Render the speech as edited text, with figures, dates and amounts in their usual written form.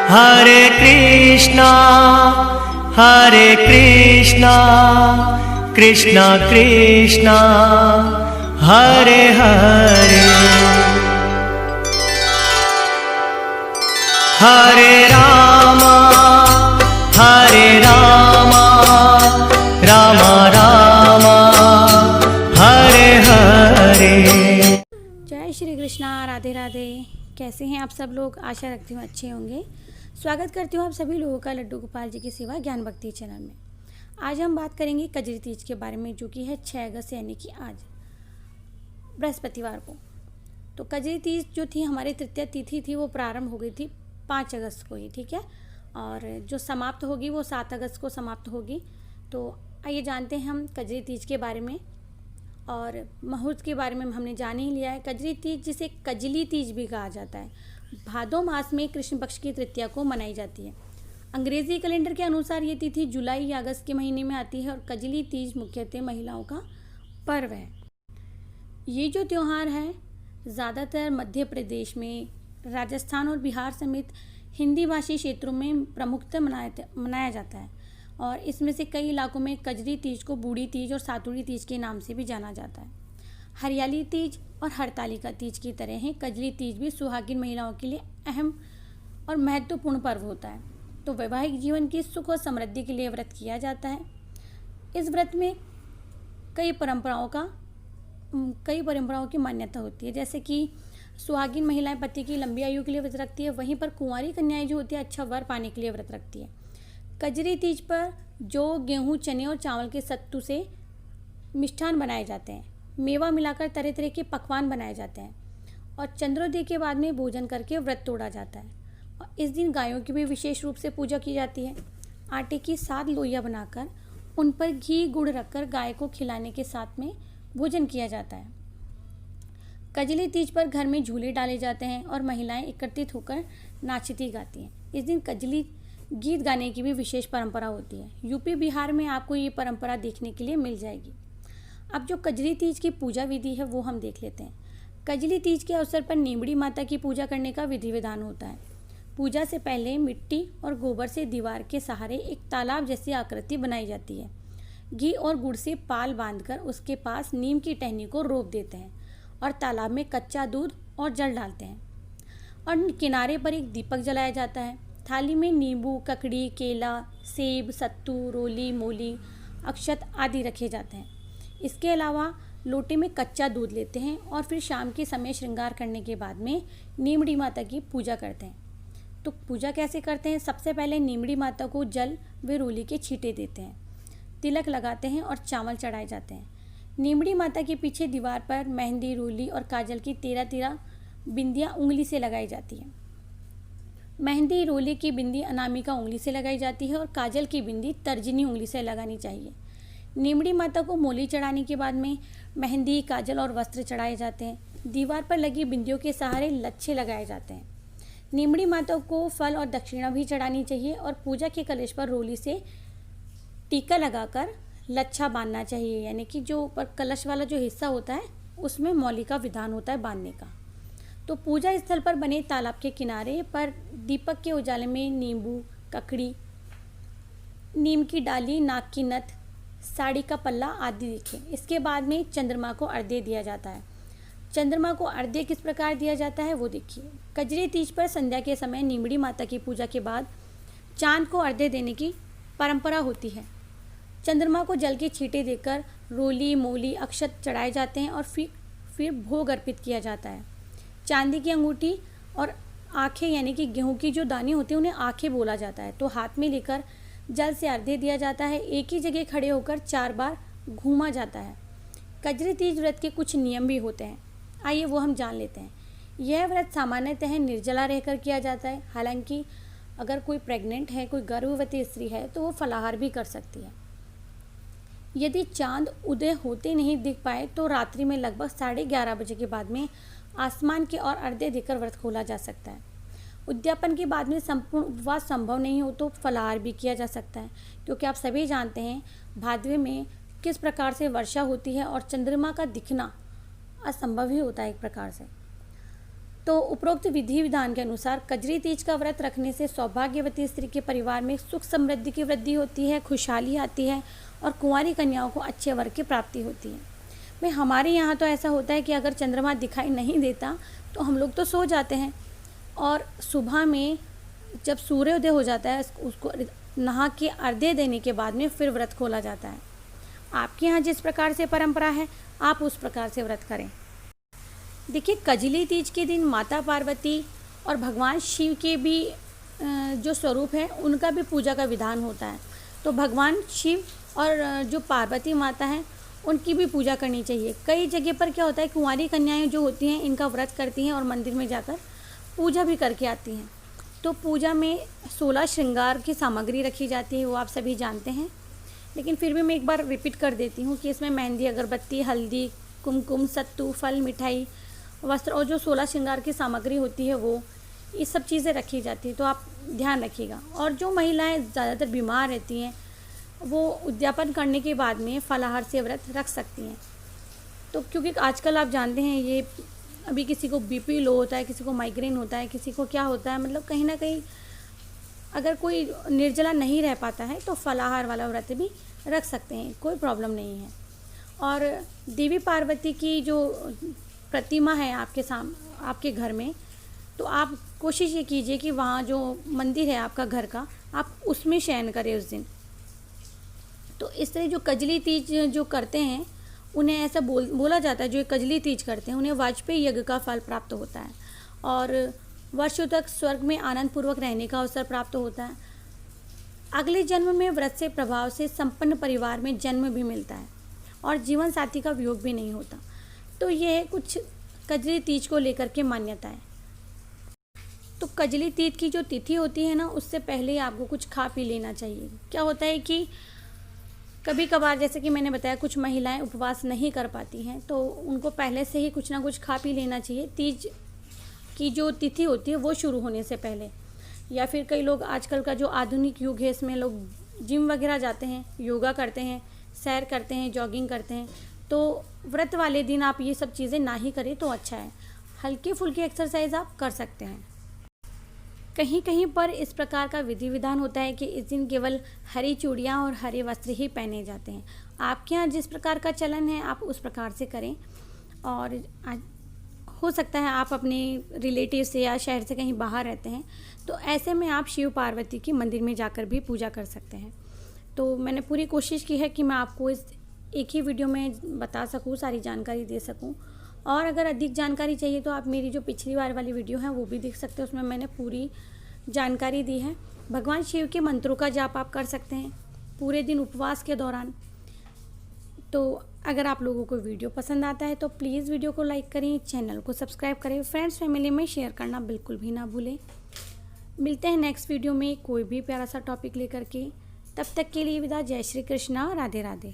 हरे कृष्णा कृष्णा कृष्णा हरे हरे, हरे राम राम राम हरे हरे। जय श्री कृष्णा, राधे राधे। कैसे हैं आप सब लोग? आशा रखती हूँ अच्छे होंगे। स्वागत करती हूँ आप सभी लोगों का लड्डू गोपाल जी की सेवा ज्ञान भक्ति चैनल में। आज हम बात करेंगे कजरी तीज के बारे में, जो कि है 6 अगस्त यानी कि आज बृहस्पतिवार को। तो कजरी तीज जो थी हमारी तृतीया तिथि थी, वो प्रारंभ हो गई थी 5 अगस्त को ही, ठीक है। और जो समाप्त होगी वो 7 अगस्त को समाप्त होगी। तो आइए जानते हैं हम कजरी तीज के बारे में। और मुहूर्त के बारे में हमने जान ही लिया है। कजरी तीज, जिसे कजली तीज भी कहा जाता है, भादो मास में कृष्ण पक्ष की तृतीया को मनाई जाती है। अंग्रेजी कैलेंडर के अनुसार ये तिथि जुलाई या अगस्त के महीने में आती है और कजली तीज मुख्यतः महिलाओं का पर्व है। ये जो त्यौहार है ज़्यादातर मध्य प्रदेश में, राजस्थान और बिहार समेत हिंदी भाषी क्षेत्रों में प्रमुखतः मनाया जाता है। और इसमें से कई इलाकों में कजरी तीज को बूढ़ी तीज और सातुड़ी तीज के नाम से भी जाना जाता है। हरियाली तीज और हरतालिका तीज की तरह है कजरी तीज भी सुहागिन महिलाओं के लिए अहम और महत्वपूर्ण पर्व होता है। तो वैवाहिक जीवन की सुख और समृद्धि के लिए व्रत किया जाता है। इस व्रत में कई परंपराओं की मान्यता होती है, जैसे कि सुहागिन महिलाएं पति की लंबी आयु के लिए व्रत रखती है, वहीं पर कुंवारी कन्याएं जो होती है अच्छा वर पाने के लिए व्रत रखती है। कजरी तीज पर जौ, गेहूं, चने और चावल के सत्तू से मिष्ठान बनाए जाते हैं। मेवा मिलाकर तरह तरह के पकवान बनाए जाते हैं और चंद्रोदय के बाद में भोजन करके व्रत तोड़ा जाता है। और इस दिन गायों की भी विशेष रूप से पूजा की जाती है। आटे की 7 लोइयां बनाकर उन पर घी गुड़ रखकर गाय को खिलाने के साथ में भोजन किया जाता है। कजली तीज पर घर में झूले डाले जाते हैं और महिलाएं एकत्रित होकर नाचती गाती हैं। इस दिन कजली गीत गाने की भी विशेष परंपरा होती है। यूपी बिहार में आपको ये परंपरा देखने के लिए मिल जाएगी। अब जो कजरी तीज की पूजा विधि है वो हम देख लेते हैं। कजली तीज के अवसर पर नीमड़ी माता की पूजा करने का विधि विधान होता है। पूजा से पहले मिट्टी और गोबर से दीवार के सहारे एक तालाब जैसी आकृति बनाई जाती है। घी और गुड़ से पाल बांधकर उसके पास नीम की टहनी को रोप देते हैं और तालाब में कच्चा दूध और जल डालते हैं और किनारे पर एक दीपक जलाया जाता है। थाली में नींबू, ककड़ी, केला, सेब, सत्तू, रोली, मूली, अक्षत आदि रखे जाते हैं। इसके अलावा लोटे में कच्चा दूध लेते हैं और फिर शाम के समय श्रृंगार करने के बाद में नीमड़ी माता की पूजा करते हैं। तो पूजा कैसे करते हैं? सबसे पहले नीमड़ी माता को जल व रोली के छींटे देते हैं, तिलक लगाते हैं और चावल चढ़ाए जाते हैं। नीमड़ी माता के पीछे दीवार पर मेहंदी, रोली और काजल की 13 बिंदियाँ उंगली से लगाई जाती हैं। मेहंदी, रोली की बिंदी अनामिका उंगली से लगाई जाती है और काजल की बिंदी तर्जनी उंगली से लगानी चाहिए। नीमड़ी माता को मोली चढ़ाने के बाद में मेहंदी, काजल और वस्त्र चढ़ाए जाते हैं। दीवार पर लगी बिंदियों के सहारे लच्छे लगाए जाते हैं। नीमड़ी माता को फल और दक्षिणा भी चढ़ानी चाहिए और पूजा के कलश पर रोली से टीका लगाकर लच्छा बांधना चाहिए, यानी कि जो ऊपर कलश वाला जो हिस्सा होता है उसमें मौली का विधान होता है बांधने का। तो पूजा स्थल पर बने तालाब के किनारे पर दीपक के उजाले में नींबू, ककड़ी, नीम की डाली, नाक की नथ, साड़ी का पल्ला आदि दिखे। इसके बाद में चंद्रमा को अर्घ्य दिया जाता है। चंद्रमा को अर्घ्य किस प्रकार दिया जाता है वो देखिए। कजरी तीज पर संध्या के समय नीमड़ी माता की पूजा के बाद चांद को अर्घ्य देने की परंपरा होती है। चंद्रमा को जल के छींटे देकर रोली, मूली, अक्षत चढ़ाए जाते हैं और फिर भोग अर्पित किया जाता है। चांदी की अंगूठी और आंखें, यानी कि गेहूं की जो दाने होते हैं उन्हें आंखें बोला जाता है। तो हाथ में लेकर जल से अर्घ्य दिया जाता है। एक ही जगह खड़े होकर 4 बार घूमा जाता है। कजरी तीज व्रत के कुछ नियम भी होते हैं, आइए वो हम जान लेते हैं। यह व्रत सामान्यतः निर्जला रहकर किया जाता है। हालांकि अगर कोई प्रेग्नेंट है, कोई गर्भवती स्त्री है तो वो फलाहार भी कर सकती है। यदि चांद उदय होते नहीं दिख पाए तो रात्रि में लगभग 11:30 बजे के बाद में आसमान की ओर अर्घ्य देकर व्रत खोला जा सकता है। उद्यापन के बाद में संपूर्ण उपवास संभव नहीं हो तो फलाहार भी किया जा सकता है, क्योंकि आप सभी जानते हैं भाद्र में किस प्रकार से वर्षा होती है और चंद्रमा का दिखना असंभव ही होता है एक प्रकार से। तो उपरोक्त विधि विधान के अनुसार कजरी तीज का व्रत रखने से सौभाग्यवती स्त्री के परिवार में सुख समृद्धि की वृद्धि होती है, खुशहाली आती है और कुंवारी कन्याओं को अच्छे वर की प्राप्ति होती है। भाई हमारे यहाँ तो ऐसा होता है कि अगर चंद्रमा दिखाई नहीं देता तो हम लोग तो सो जाते हैं और सुबह में जब सूर्योदय हो जाता है उसको नहा के अर्घ्य देने के बाद में फिर व्रत खोला जाता है। आपके यहाँ जिस प्रकार से परंपरा है आप उस प्रकार से व्रत करें। देखिए, कजली तीज के दिन माता पार्वती और भगवान शिव के भी जो स्वरूप है उनका भी पूजा का विधान होता है। तो भगवान शिव और जो पार्वती माता हैं उनकी भी पूजा करनी चाहिए। कई जगह पर क्या होता है, कुंवारी कन्याएं जो होती हैं इनका व्रत करती हैं और मंदिर में जाकर पूजा भी करके आती हैं। तो पूजा में 16 श्रृंगार की सामग्री रखी जाती है, वो आप सभी जानते हैं, लेकिन फिर भी मैं एक बार रिपीट कर देती हूँ कि इसमें मेहंदी, अगरबत्ती, हल्दी, कुमकुम, सत्तू, फल, मिठाई, वस्त्र और जो 16 श्रृंगार की सामग्री होती है वो ये सब चीज़ें रखी जाती है। तो आप ध्यान रखिएगा। और जो महिलाएं ज़्यादातर बीमार रहती हैं वो उद्यापन करने के बाद में फलाहार से व्रत रख सकती हैं। तो क्योंकि आजकल आप जानते हैं ये अभी किसी को बीपी लो होता है, किसी को माइग्रेन होता है, किसी को क्या होता है, मतलब कहीं ना कहीं अगर कोई निर्जला नहीं रह पाता है तो फलाहार वाला व्रत भी रख सकते हैं, कोई प्रॉब्लम नहीं है। और देवी पार्वती की जो प्रतिमा है आपके घर में, तो आप कोशिश ये कीजिए कि वहाँ जो मंदिर है आपका घर का, आप उसमें शयन करें उस दिन। तो इस तरह जो कजली तीज जो करते हैं उन्हें ऐसा बोला जाता है, जो कजली तीज करते हैं उन्हें वाजपेयी यज्ञ का फल प्राप्त होता है और वर्षों तक स्वर्ग में आनंद पूर्वक रहने का अवसर प्राप्त होता है। अगले जन्म में व्रत से प्रभाव से संपन्न परिवार में जन्म भी मिलता है और जीवन साथी का वियोग भी नहीं होता। तो ये है कुछ कजली तीज को लेकर के मान्यता है। तो कजली तीज की जो तिथि होती है ना, उससे पहले ही आपको कुछ खा पी लेना चाहिए। क्या होता है कि कभी कभार, जैसे कि मैंने बताया, कुछ महिलाएं उपवास नहीं कर पाती हैं तो उनको पहले से ही कुछ ना कुछ खा पी लेना चाहिए तीज की जो तिथि होती है वो शुरू होने से पहले। या फिर कई लोग, आजकल का जो आधुनिक युग है इसमें लोग जिम वगैरह जाते हैं, योगा करते हैं, सैर करते हैं, जॉगिंग करते हैं। तो व्रत वाले दिन आप ये सब चीज़ें ना ही करें तो अच्छा है। हल्के फुल्के एक्सरसाइज आप कर सकते हैं। कहीं कहीं पर इस प्रकार का विधि विधान होता है कि इस दिन केवल हरी चूड़ियाँ और हरे वस्त्र ही पहने जाते हैं। आपके यहाँ जिस प्रकार का चलन है आप उस प्रकार से करें। और हो सकता है आप अपने रिलेटिव से या शहर से कहीं बाहर रहते हैं, तो ऐसे में आप शिव पार्वती की मंदिर में जाकर भी पूजा कर सकते हैं। तो मैंने पूरी कोशिश की है कि मैं आपको इस एक ही वीडियो में बता सकूँ, सारी जानकारी दे सकूँ। और अगर अधिक जानकारी चाहिए तो आप मेरी जो पिछली बार वाली वीडियो है वो भी देख सकते हैं, उसमें मैंने पूरी जानकारी दी है। भगवान शिव के मंत्रों का जाप आप कर सकते हैं पूरे दिन उपवास के दौरान। तो अगर आप लोगों को वीडियो पसंद आता है तो प्लीज़ वीडियो को लाइक करें, चैनल को सब्सक्राइब करें, फ्रेंड्स फैमिली में शेयर करना बिल्कुल भी ना भूलें। मिलते हैं नेक्स्ट वीडियो में कोई भी प्यारा सा टॉपिक लेकर के। तब तक के लिए विदा। जय श्री कृष्णा, राधे राधे।